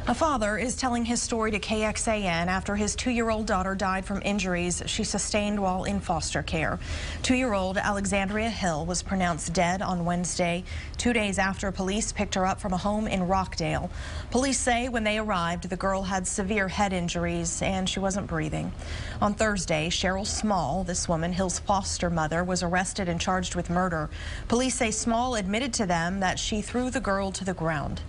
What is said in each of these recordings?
A father is telling his story to KXAN after his 2-year-old daughter died from injuries she sustained while in foster care. 2-year-old Alexandria Hill was pronounced dead on Wednesday, 2 days after police picked her up from a home in Rockdale. Police say when they arrived, the girl had severe head injuries and she wasn't breathing. On Thursday, Cheryl Small, this woman, Hill's foster mother, was arrested and charged with murder. Police say Small admitted to them that she threw the girl to the ground.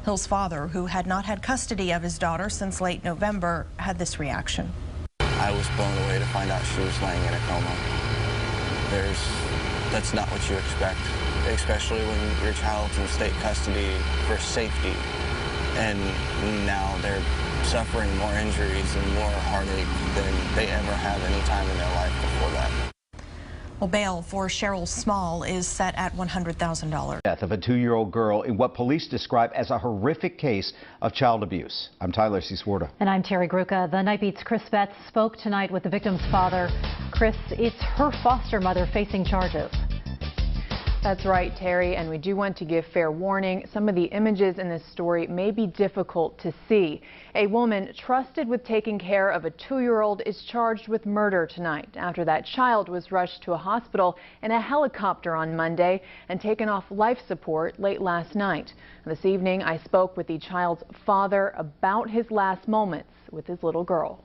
Hill's father, who had not had custody of his daughter since late November, had this reaction. I was blown away to find out she was laying in a coma. That's not what you expect, especially when your child's in state custody for safety. And now they're suffering more injuries and more heartache than they ever have any time in their life before that. Well, bail for Cheryl Small is set at $100,000. Death of a 2-year-old girl in what police describe as a horrific case of child abuse. I'm Tyler C. Swarta. And I'm Terry Gruca. The Night Beat's Chris Betts spoke tonight with the victim's father. Chris, it's her foster mother facing charges. That's right, Terry, and we do want to give fair warning. Some of the images in this story may be difficult to see. A woman trusted with taking care of a 2-year-old is charged with murder tonight after that child was rushed to a hospital in a helicopter on Monday and taken off life support late last night. This evening, I spoke with the child's father about his last moments with his little girl.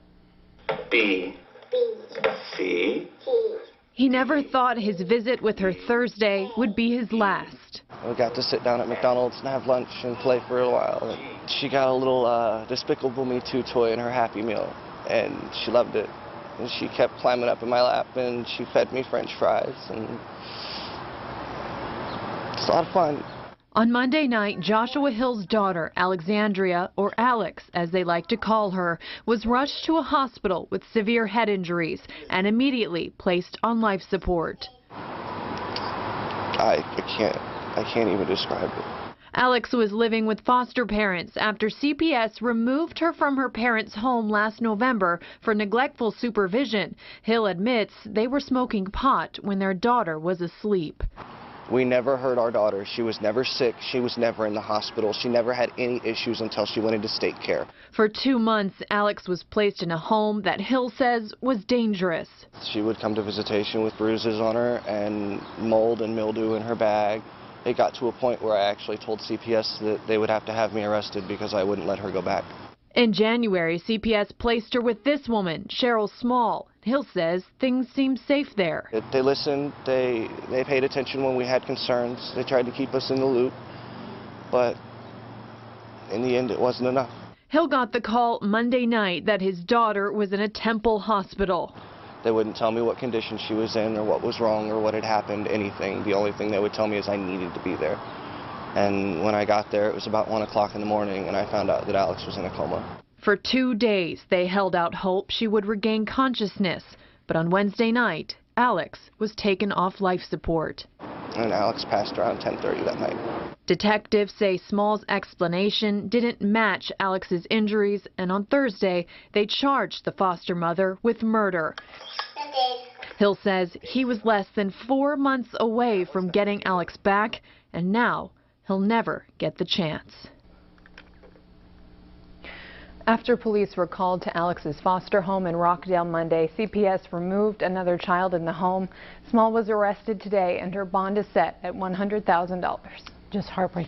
B. C. He never thought his visit with her Thursday would be his last. We got to sit down at McDonald's and have lunch and play for a while. She got a little Despicable Me 2 toy in her Happy Meal, and she loved it. And she kept climbing up in my lap, and she fed me French fries, and it's a lot of fun. On Monday night, Joshua Hill's daughter, Alexandria, or Alex as they like to call her, was rushed to a hospital with severe head injuries and immediately placed on life support. I can't even describe it. Alex was living with foster parents after CPS removed her from her parents' home last November for neglectful supervision. Hill admits they were smoking pot when their daughter was asleep. We never hurt our daughter. She was never sick. She was never in the hospital. She never had any issues until she went into state care. For 2 months, Alex was placed in a home that Hill says was dangerous. She would come to visitation with bruises on her and mold and mildew in her bag. It got to a point where I actually told CPS that they would have to have me arrested because I wouldn't let her go back. In January, CPS placed her with this woman, Cheryl Small. Hill says things seemed safe there. They listened, they paid attention when we had concerns. They tried to keep us in the loop, but in the end it wasn't enough. Hill got the call Monday night that his daughter was in a Temple hospital. They wouldn't tell me what condition she was in or what was wrong or what had happened, anything. The only thing they would tell me is I needed to be there. And when I got there, it was about 1 o'clock in the morning, and I found out that Alex was in a coma. For 2 days, they held out hope she would regain consciousness. But on Wednesday night, Alex was taken off life support. And Alex passed around 10:30 that night. Detectives say Small's explanation didn't match Alex's injuries, and on Thursday, they charged the foster mother with murder. Hill says he was less than 4 months away from getting Alex back, and now he'll never get the chance. After police were called to Alex's foster home in Rockdale Monday, CPS removed another child in the home. Small was arrested today and her bond is set at $100,000. Just heartbreaking.